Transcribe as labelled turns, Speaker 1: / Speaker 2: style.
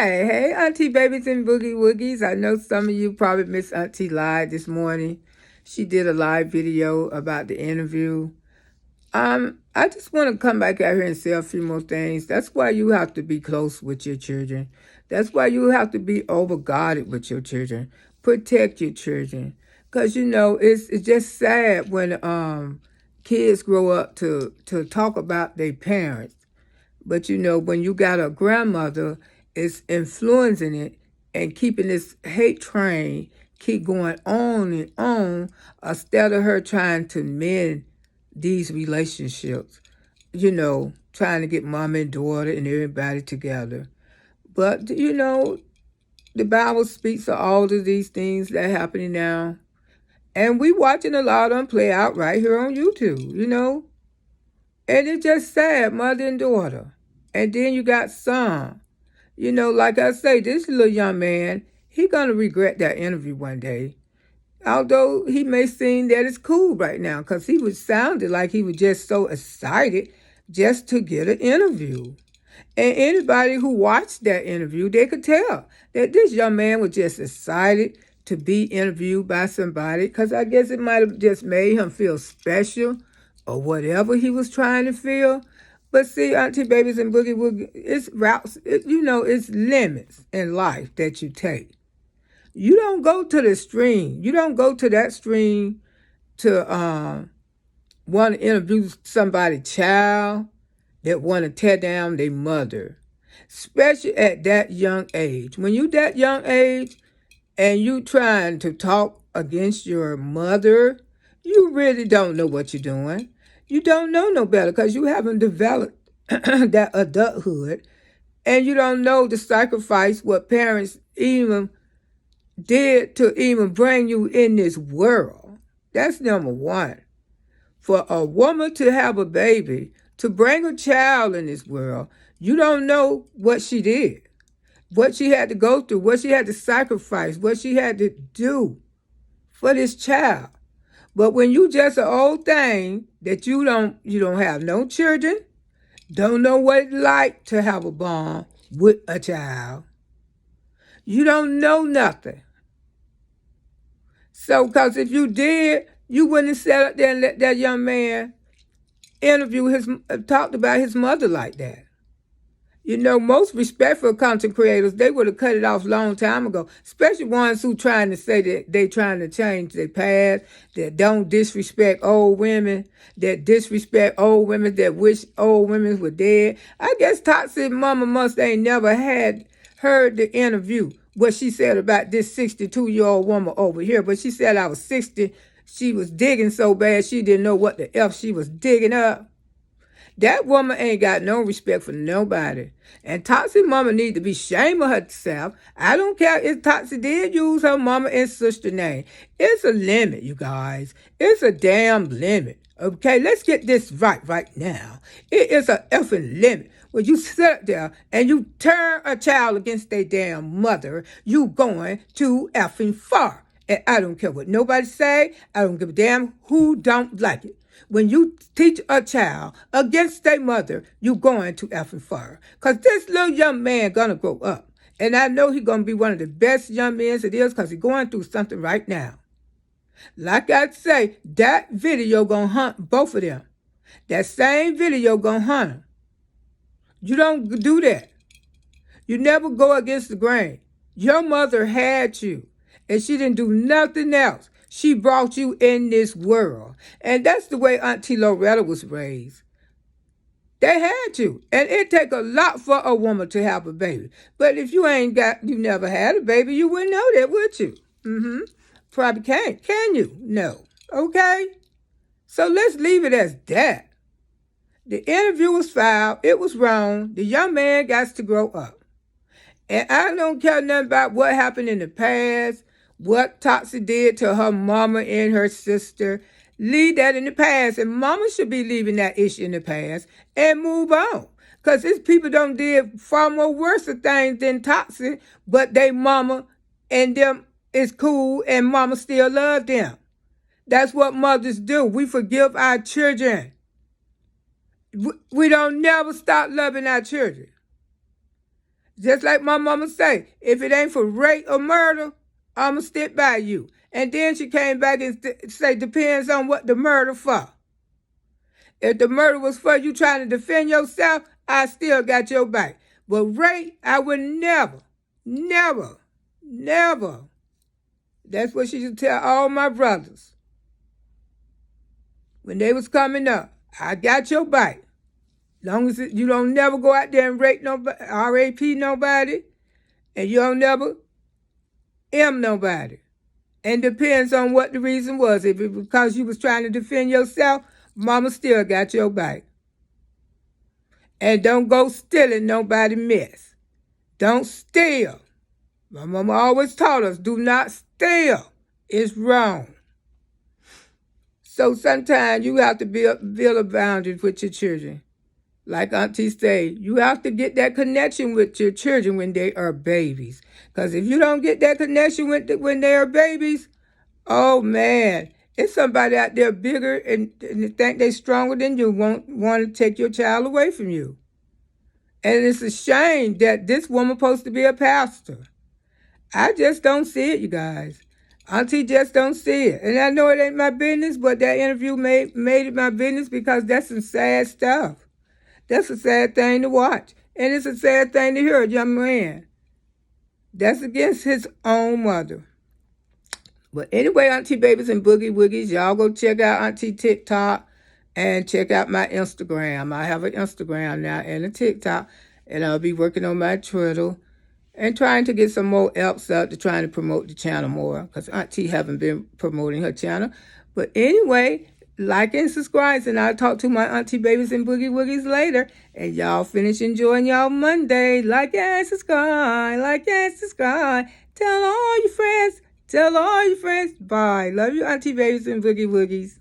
Speaker 1: Hey, Auntie Babies and Boogie Woogies. I know some of you probably missed Auntie live this morning. She did a live video about the interview. I just want to come back out here and say a few more things. That's why you have to be close with your children. That's why you have to be overguarded with your children. Protect your children. Because, it's just sad when kids grow up to talk about their parents. But when you got a grandmother, it's influencing it and keeping this hate train keep going on and on instead of her trying to mend these relationships, trying to get mom and daughter and everybody together. But, the Bible speaks of all of these things that are happening now. And we watching a lot of them play out right here on YouTube. And it's just sad, mother and daughter. And then you got son. Like I say, this little young man, he gonna regret that interview one day. Although he may seem that it's cool right now, because he was sounded like he was just so excited just to get an interview. And anybody who watched that interview, they could tell that this young man was just excited to be interviewed by somebody, because I guess it might have just made him feel special or whatever he was trying to feel. But see, Auntie Babies and Boogie Woogie, it's routes, it's limits in life that you take. You don't go to the stream. You don't go to that stream to want to interview somebody's child that want to tear down their mother, especially at that young age. When you that young age and you trying to talk against your mother, you really don't know what you're doing. You don't know no better because you haven't developed that adulthood, and you don't know the sacrifice what parents even did to even bring you in this world. That's number one. For a woman to have a baby, to bring a child in this world, you don't know what she did, what she had to go through, what she had to sacrifice, what she had to do for this child. But when you just an old thing that you don't have no children, don't know what it's like to have a bond with a child, you don't know nothing. So, because if you did, you wouldn't have sat up there and let that young man talked about his mother like that. Most respectful content creators, they would have cut it off a long time ago, especially ones who trying to say that they trying to change their past, that don't disrespect old women, that disrespect old women, that wish old women were dead. I guess Toxic Mama must ain't never heard the interview, what she said about this 62-year-old woman over here. But she said I was 60. She was digging so bad she didn't know what the F she was digging up. That woman ain't got no respect for nobody. And Toxic Mama need to be ashamed of herself. I don't care if Toxic did use her mama and sister name. It's a limit, you guys. It's a damn limit. Okay, let's get this right now. It is a effing limit. When you sit there and you turn a child against their damn mother, you going too effing far. And I don't care what nobody say. I don't give a damn who don't like it. When you teach a child against their mother, you going to effing far. Because this little young man going to grow up. And I know he's going to be one of the best young men it is because he's going through something right now. Like I say, that video going to hunt both of them. That same video going to hunt them. You don't do that. You never go against the grain. Your mother had you, and she didn't do nothing else. She brought you in this world. And that's the way Auntie Loretta was raised. They had you. And it take a lot for a woman to have a baby. But if you never had a baby, you wouldn't know that, would you? Probably can't. Can you? No. Okay? So let's leave it as that. The interview was foul. It was wrong. The young man got to grow up. And I don't care nothing about what happened in the past, what Toxic did to her mama and her sister. Leave that in the past. And mama should be leaving that issue in the past and move on. Because these people don't did far more worse of things than Toxic, but they mama and them is cool and mama still love them. That's what mothers do. We forgive our children. We don't never stop loving our children. Just like my mama say, if it ain't for rape or murder, I'ma stick by you. And then she came back and say, depends on what the murder for. If the murder was for you trying to defend yourself, I still got your back. But rape, I would never, never, never. That's what she used to tell all my brothers. When they was coming up, I got your back. Long as you don't never go out there and rape nobody, R.A.P. nobody, and you don't never M nobody. And depends on what the reason was. If it was because you was trying to defend yourself, mama still got your back. And don't go stealing nobody mess. Don't steal. My mama always taught us, do not steal. It's wrong. So sometimes you have to build a boundary with your children. Like Auntie say, you have to get that connection with your children when they are babies. Because if you don't get that connection when they are babies, oh man, it's somebody out there bigger and they think they're stronger than you, want to take your child away from you. And it's a shame that this woman supposed to be a pastor. I just don't see it, you guys. Auntie just don't see it. And I know it ain't my business, but that interview made it my business because that's some sad stuff. That's a sad thing to watch. And it's a sad thing to hear a young man. That's against his own mother. But anyway, Auntie Babies and Boogie Woogies, y'all go check out Auntie TikTok and check out my Instagram. I have an Instagram now and a TikTok. And I'll be working on my Twitter and trying to get some more apps out to trying to promote the channel more. Because Auntie haven't been promoting her channel. But anyway, like and subscribe, and I'll talk to my Auntie Babies and Boogie Woogies later. And y'all finish enjoying y'all Monday. Like and subscribe, like and subscribe. Tell all your friends, tell all your friends. Bye. Love you, Auntie Babies and Boogie Woogies.